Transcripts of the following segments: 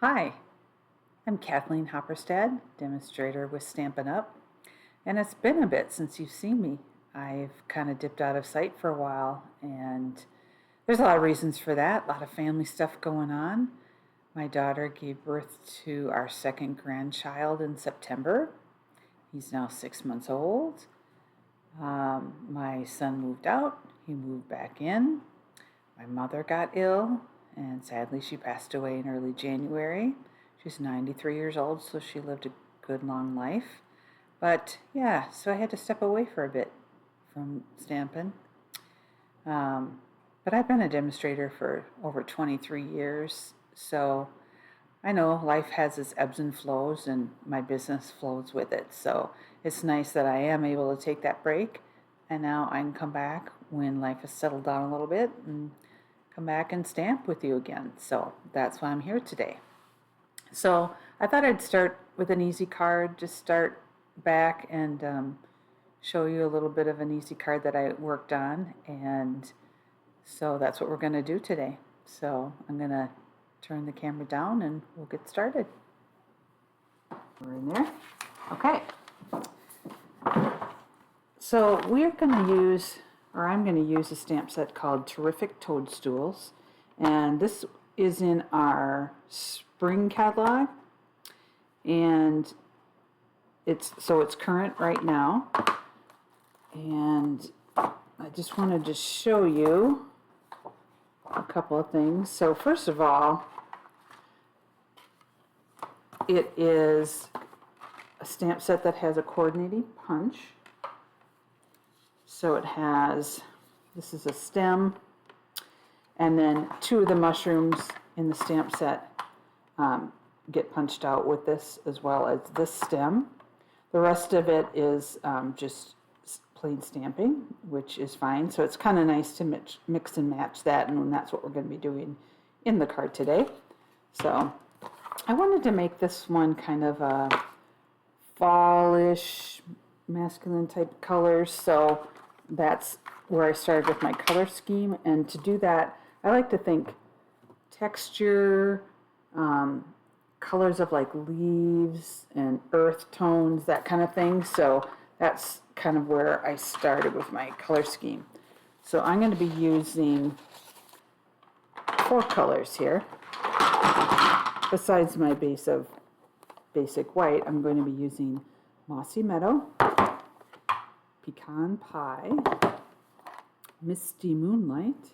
Hi, I'm Kathleen Hopperstad, demonstrator with Stampin' Up, and it's been a bit since you've seen me. I've kind of dipped out of sight for a while, and there's a lot of reasons for that, a lot of family stuff going on. My daughter gave birth to our second grandchild in September. He's now 6 months old. My son moved out, he moved back in. My mother got ill, and sadly she passed away in early January. She's 93 years old, so she lived a good long life. But yeah, so I had to step away for a bit from Stampin'. But I've been a demonstrator for over 23 years, so I know life has its ebbs and flows, and my business flows with it. So it's nice that I am able to take that break, and now I can come back when life has settled down a little bit and come back and stamp with you again. So that's why I'm here today. So I thought I'd start with an easy card, just start back and show you a little bit of an easy card that I worked on, and so that's what we're going to do today. So I'm going to turn the camera down and we'll get started. We're in there. Okay. So we're going to use, or I'm going to use a stamp set called Terrific Toadstools, and this is in our spring catalog, and it's current right now, and I just wanted to show you a couple of things. So first of all, it is a stamp set that has a coordinating punch. So it has, this is a stem, and then two of the mushrooms in the stamp set get punched out with this, as well as this stem. The rest of it is just plain stamping, which is fine. So it's kind of nice to mix and match that, and that's what we're going to be doing in the card today. So I wanted to make this one kind of a fallish, masculine type colors, so that's where I started with my color scheme. And to do that, I like to think texture, colors of like leaves and earth tones, that kind of thing. So that's kind of where I started with my color scheme. So I'm going to be using 4 colors here. Besides my base of basic white, I'm going to be using Mossy Meadow, Pecan Pie, Misty Moonlight,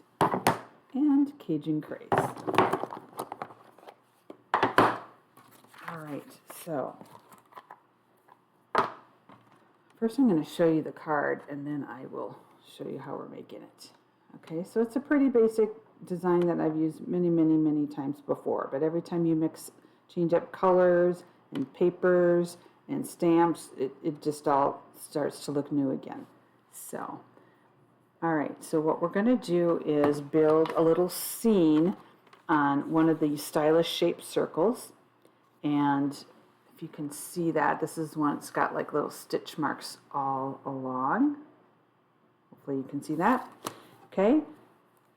and Cajun Craze. Alright, so first I'm going to show you the card, and then I will show you how we're making it. Okay, so it's a pretty basic design that I've used many times before, but every time you change up colors and papers and stamps, it just all starts to look new again. So, alright, so what we're going to do is build a little scene on one of these stylish shaped circles, and if you can see that, this is one that's got like little stitch marks all along. Hopefully you can see that. Okay,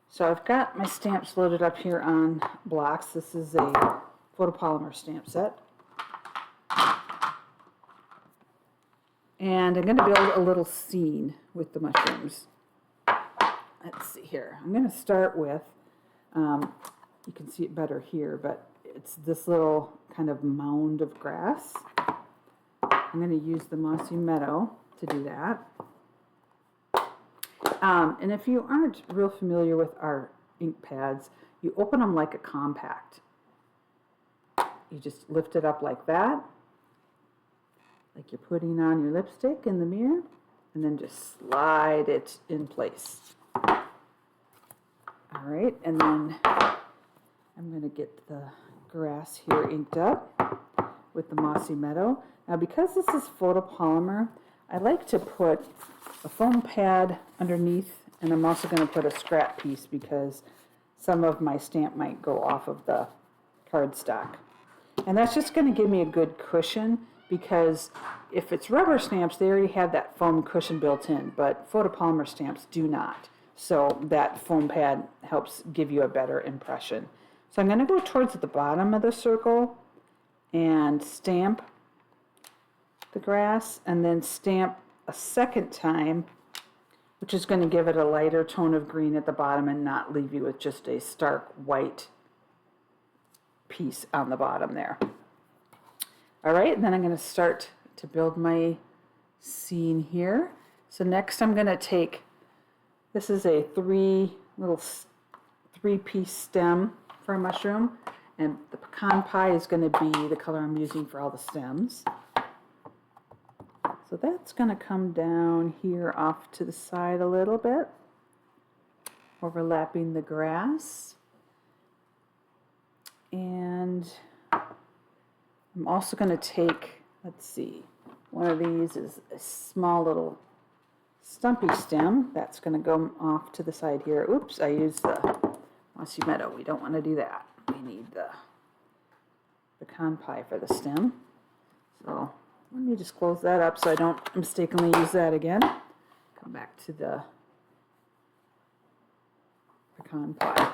so I've got my stamps loaded up here on blocks. This is a photopolymer stamp set. And I'm going to build a little scene with the mushrooms. Let's see here. I'm going to start with, you can see it better here, but it's this little kind of mound of grass. I'm going to use the Mossy Meadow to do that. And if you aren't real familiar with our ink pads, you open them like a compact. You just lift it up like that, like you're putting on your lipstick in the mirror, and then just slide it in place. All right, and then I'm going to get the grass here inked up with the Mossy Meadow. Now, because this is photopolymer, I like to put a foam pad underneath, and I'm also going to put a scrap piece because some of my stamp might go off of the cardstock. And that's just going to give me a good cushion, because if it's rubber stamps, they already have that foam cushion built in, but photopolymer stamps do not. So that foam pad helps give you a better impression. So I'm going to go towards the bottom of the circle and stamp the grass, and then stamp a second time, which is going to give it a lighter tone of green at the bottom and not leave you with just a stark white piece on the bottom there. All right, and then I'm going to start to build my scene here. So next I'm going to take, this is a three-piece stem for a mushroom, and the pecan pie is going to be the color I'm using for all the stems. So that's going to come down here off to the side a little bit, overlapping the grass. And I'm also going to take, let's see, one of these is a small little stumpy stem. That's going to go off to the side here. Oops, I used the mossy meadow. We don't want to do that. We need the pecan pie for the stem. So let me just close that up so I don't mistakenly use that again. Come back to the pecan pie.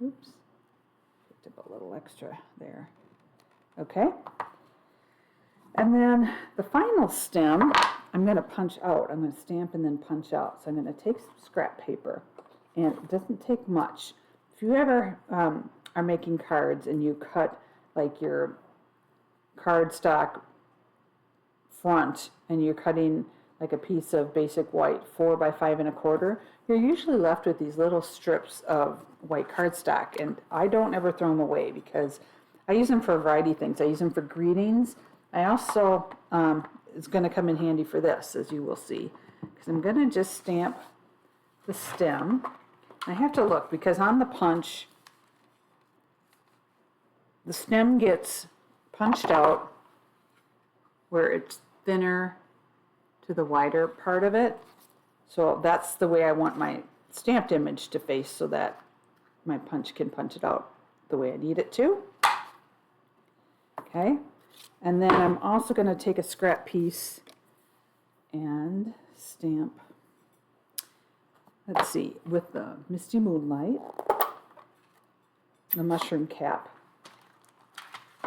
Oops, picked up a little extra there. Okay. And then the final stem, I'm going to punch out. I'm going to stamp and then punch out. So I'm going to take some scrap paper, and it doesn't take much. If you ever are making cards and you cut like your cardstock front and you're cutting like a piece of basic white 4 by 5 1/4, you're usually left with these little strips of white cardstock, and I don't ever throw them away because I use them for a variety of things. I use them for greetings. I also, it's going to come in handy for this, as you will see, because I'm going to just stamp the stem. I have to look because on the punch, the stem gets punched out where it's thinner to the wider part of it. So that's the way I want my stamped image to face so that my punch can punch it out the way I need it to. Okay, and then I'm also going to take a scrap piece and stamp, let's see, with the Misty Moonlight, the mushroom cap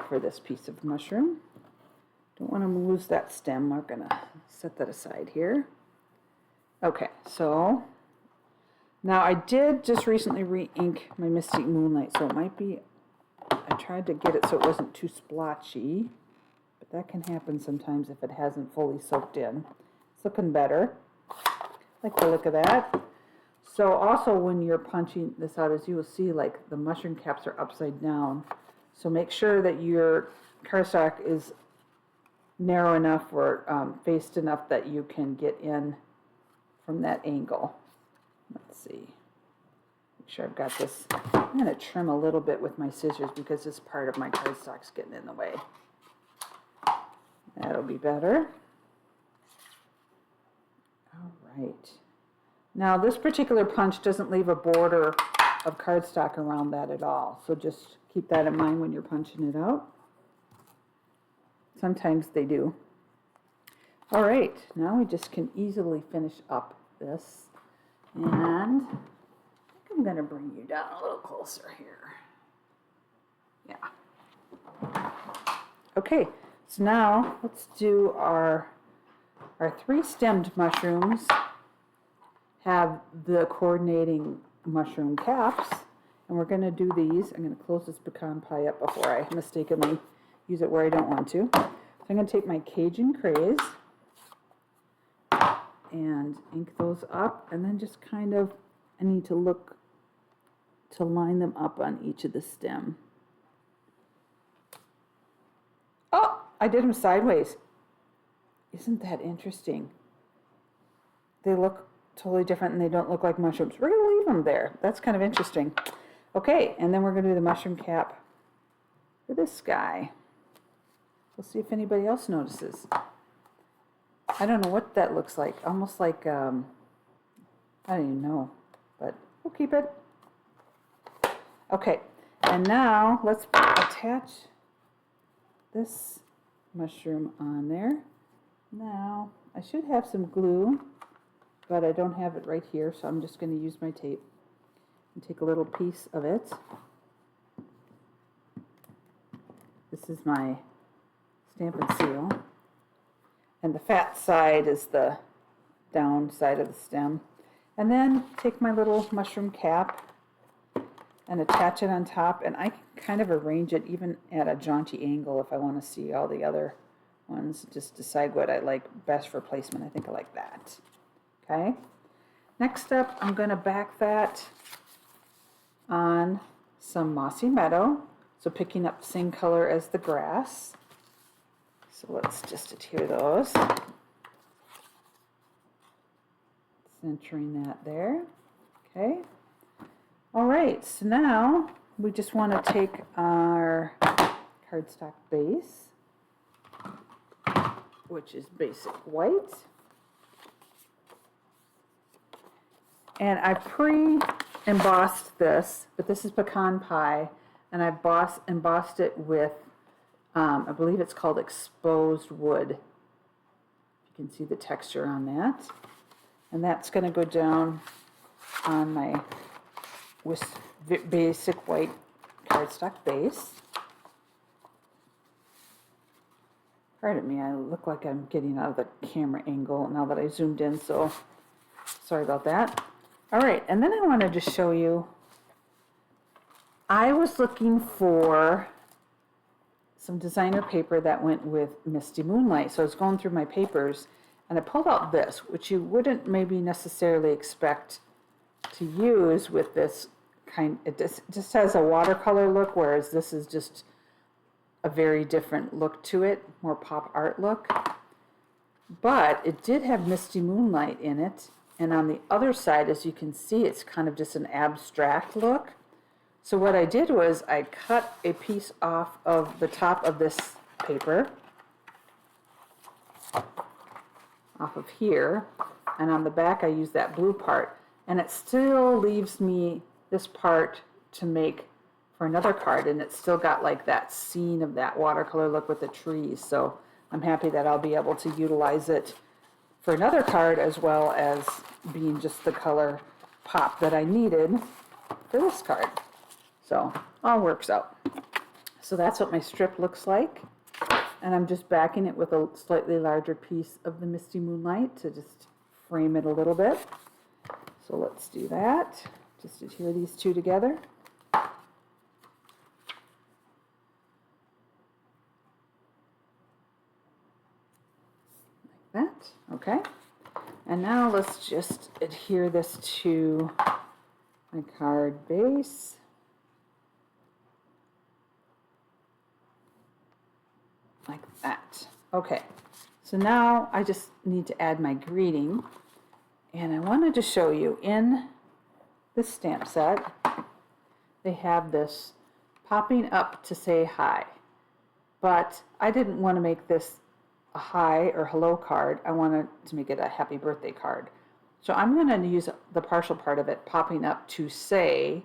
for this piece of mushroom. Don't want to lose that stem. We're going to set that aside here. Okay, so now I did just recently re-ink my Mystic Moonlight, so it might be, I tried to get it so it wasn't too splotchy, but that can happen sometimes if it hasn't fully soaked in. It's looking better. I like the look of that. So also when you're punching this out, as you will see, like the mushroom caps are upside down. So make sure that your cardstock is narrow enough or faced enough that you can get in from that angle. Let's see. Make sure I've got this. I'm going to trim a little bit with my scissors because this part of my cardstock's getting in the way. That'll be better. All right. Now this particular punch doesn't leave a border of cardstock around that at all. So just keep that in mind when you're punching it out. Sometimes they do. All right, now we just can easily finish up this. And I think I'm going to bring you down a little closer here. Yeah. Okay, so now let's do our 3 stemmed mushrooms have the coordinating mushroom caps, and we're going to do these. I'm going to close this pecan pie up before I mistakenly use it where I don't want to. So I'm going to take my Cajun Craze and ink those up, and then just kind of, I need to look to line them up on each of the stem. Oh, I did them sideways. Isn't that interesting? They look totally different and they don't look like mushrooms. We're going to leave them there. That's kind of interesting. Okay, and then we're going to do the mushroom cap for this guy. We'll see if anybody else notices. I don't know what that looks like. Almost like, I don't even know, but we'll keep it. Okay, and now let's attach this mushroom on there. Now, I should have some glue, but I don't have it right here, so I'm just going to use my tape. and take a little piece of it. This is my Stampin' Seal. And the fat side is the down side of the stem. And then take my little mushroom cap and attach it on top. And I can kind of arrange it even at a jaunty angle if I want to see all the other ones. Just decide what I like best for placement. I think I like that. Okay. Next up, I'm going to back that on some Mossy Meadow. So picking up the same color as the grass. So let's just adhere those. Centering that there. Okay. All right, so now we just want to take our cardstock base, which is basic white. And I pre-embossed this, but this is pecan pie, and I embossed it with I believe it's called exposed wood. You can see the texture on that. And that's going to go down on my basic white cardstock base. Pardon me, I look like I'm getting out of the camera angle now that I zoomed in, so sorry about that. All right, and then I wanted to show you, I was looking for some designer paper that went with Misty Moonlight. So I was going through my papers and I pulled out this, which you wouldn't maybe necessarily expect to use with this kind. It just has a watercolor look, whereas this is just a very different look to it, more pop art look. But it did have Misty Moonlight in it. And on the other side, as you can see, it's kind of just an abstract look. So what I did was I cut a piece off of the top of this paper, off of here, and on the back I used that blue part, and it still leaves me this part to make for another card, and it's still got like that scene of that watercolor look with the trees. So I'm happy that I'll be able to utilize it for another card as well as being just the color pop that I needed for this card. So all works out. So that's what my strip looks like. And I'm just backing it with a slightly larger piece of the Misty Moonlight to just frame it a little bit. So let's do that. Just adhere these two together. Like that. Okay. And now let's just adhere this to my card base. Like that. Okay, so now I just need to add my greeting, and I wanted to show you in this stamp set they have this popping up to say hi, but I didn't want to make this a hi or hello card. I wanted to make it a happy birthday card. So I'm going to use the partial part of it popping up to say,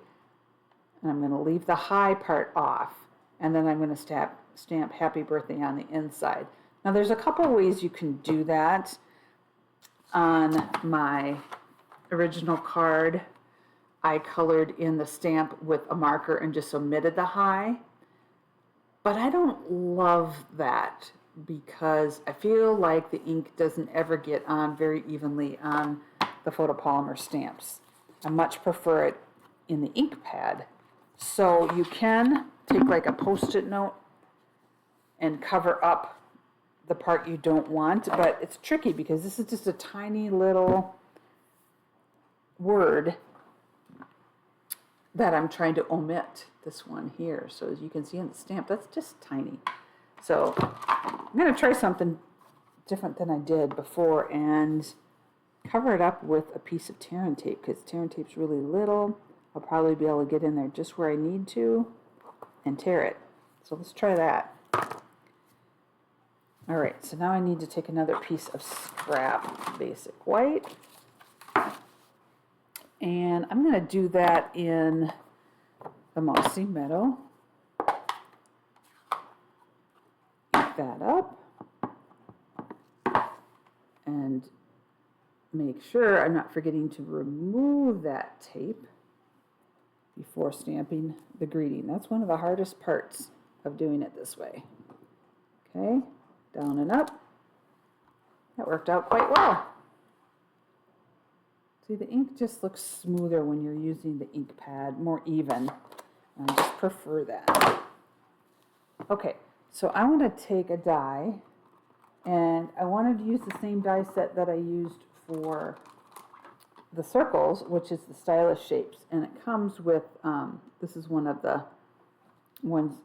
and I'm going to leave the hi part off, and then I'm going to stamp happy birthday on the inside. Now there's a couple ways you can do that. On my original card, I colored in the stamp with a marker and just omitted the hi. But I don't love that because I feel like the ink doesn't ever get on very evenly on the photopolymer stamps. I much prefer it in the ink pad. So you can take like a Post-it note and cover up the part you don't want, but it's tricky because this is just a tiny little word that I'm trying to omit, this one here. So as you can see in the stamp, that's just tiny. So I'm going to try something different than I did before and cover it up with a piece of tear and tape, because tear and tape's really little. I'll probably be able to get in there just where I need to and tear it. So let's try that. All right, so now I need to take another piece of scrap basic white, and I'm going to do that in the Mossy Meadow. Ink that up and make sure I'm not forgetting to remove that tape. before stamping the greeting. That's one of the hardest parts of doing it this way. Okay, down and up. That worked out quite well. See, the ink just looks smoother when you're using the ink pad, more even. I just prefer that. Okay, so I want to take a die, and I wanted to use the same die set that I used for the circles, which is the stylish shapes, and it comes with, this is one of the ones,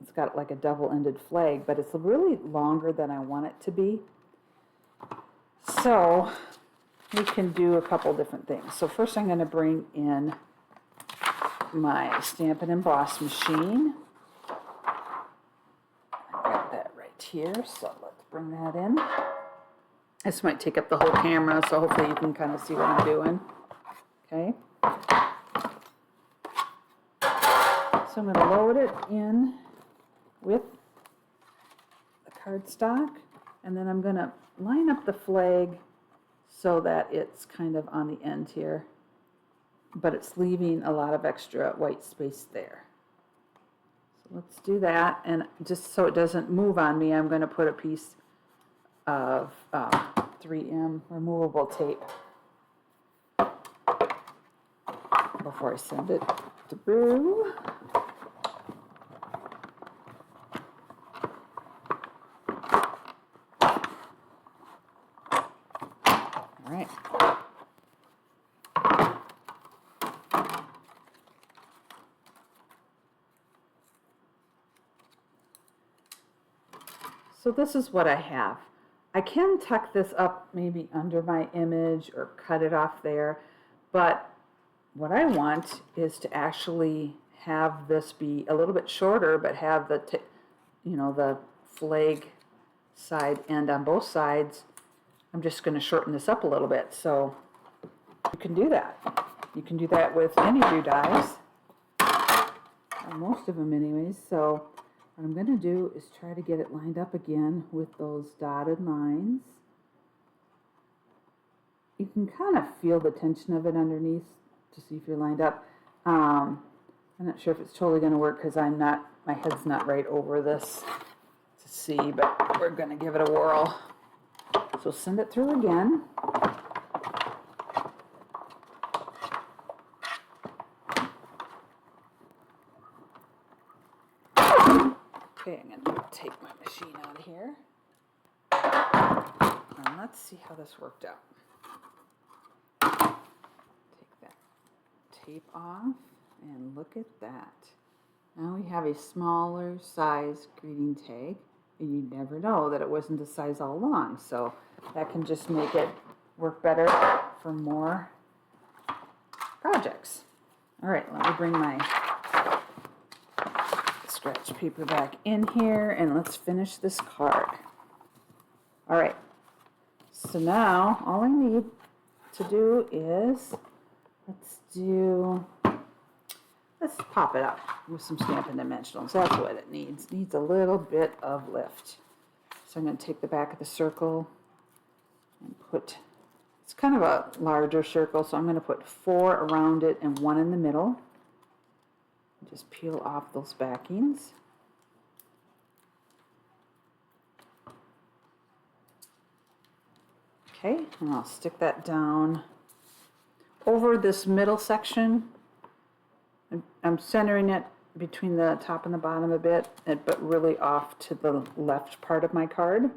it's got like a double-ended flag, but it's really longer than I want it to be. So we can do a couple different things. So first I'm going to bring in my Stampin' Emboss machine. I got that right here, so let's bring that in. This might take up the whole camera, so hopefully you can kind of see what I'm doing. Okay. So I'm going to load it in with the cardstock, and then I'm going to line up the flag so that it's kind of on the end here, but it's leaving a lot of extra white space there. So let's do that, and just so it doesn't move on me, I'm going to put a piece of 3M removable tape before I send it through. All right. So this is what I have. I can tuck this up maybe under my image or cut it off there, but what I want is to actually have this be a little bit shorter, but have the, the flag side end on both sides. I'm just going to shorten this up a little bit, so you can do that. You can do that with any of your dies, or most of them anyways. So what I'm going to do is try to get it lined up again with those dotted lines. You can kind of feel the tension of it underneath to see if you're lined up. I'm not sure if it's totally going to work because my head's not right over this to see, but we're going to give it a whirl. So send it through again. Okay, I'm going to take my machine out of here. And let's see how this worked out. Take that tape off, and look at that. Now we have a smaller size greeting tag, and you never know that it wasn't the size all along. So that can just make it work better for more projects. All right, let me bring my scratch paper back in here, and let's finish this card. All right, so now all I need to do is, let's pop it up with some Stampin' Dimensionals. That's what it needs. It needs a little bit of lift. So I'm going to take the back of the circle and put, it's kind of a larger circle, so I'm going to put 4 around it and 1 in the middle. Just peel off those backings. Okay, and I'll stick that down over this middle section. I'm centering it between the top and the bottom a bit, but really off to the left part of my card.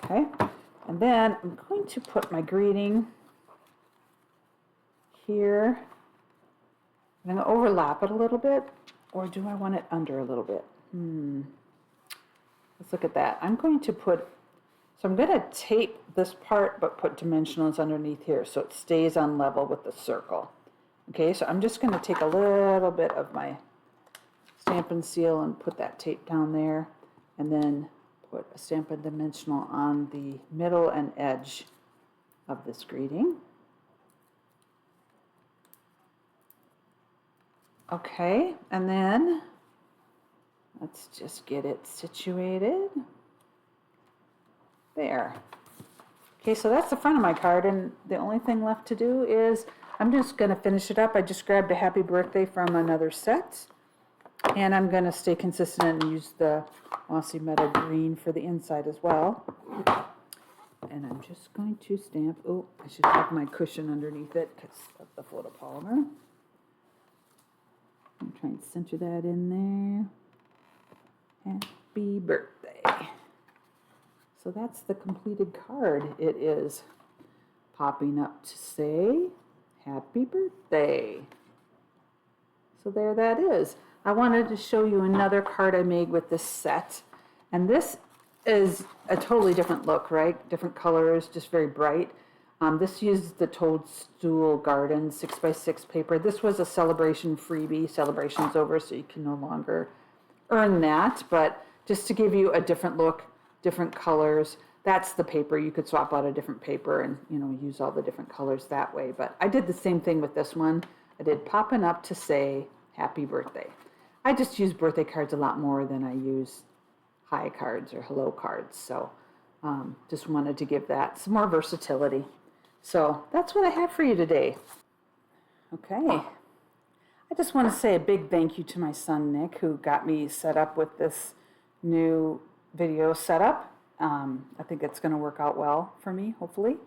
Okay, and then I'm going to put my greeting here. I'm going to overlap it a little bit, or do I want it under a little bit? Let's look at that. I'm going to tape this part, but put dimensionals underneath here so it stays on level with the circle. Okay, so I'm just going to take a little bit of my Stampin' Seal and put that tape down there, and then put a Stampin' Dimensional on the middle and edge of this greeting. Okay, and then let's just get it situated there. Okay, so that's the front of my card, and the only thing left to do is I'm just going to finish it up. I just grabbed a happy birthday from another set, and I'm going to stay consistent and use the Mossy Meadow green for the inside as well. And I'm just going to stamp, oh, I should have my cushion underneath it because of the photopolymer. I'm trying to center that in there. Happy birthday. So that's the completed card. It is popping up to say, happy birthday. So there that is. I wanted to show you another card I made with this set. And this is a totally different look, right? Different colors, just very bright. This used the Toadstool Garden 6x6 paper. This was a celebration freebie. Celebration's over, so you can no longer earn that. But just to give you a different look, different colors. That's the paper. You could swap out a different paper and, use all the different colors that way. But I did the same thing with this one. I did popping up to say happy birthday. I just use birthday cards a lot more than I use hi cards or hello cards. So just wanted to give that some more versatility. So that's what I have for you today. Okay. I just want to say a big thank you to my son, Nick, who got me set up with this new video setup. I think it's going to work out well for me, hopefully,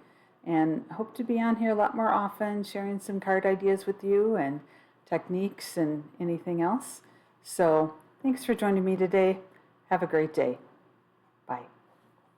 and hope to be on here a lot more often, sharing some card ideas with you and techniques and anything else. So thanks for joining me today. Have a great day.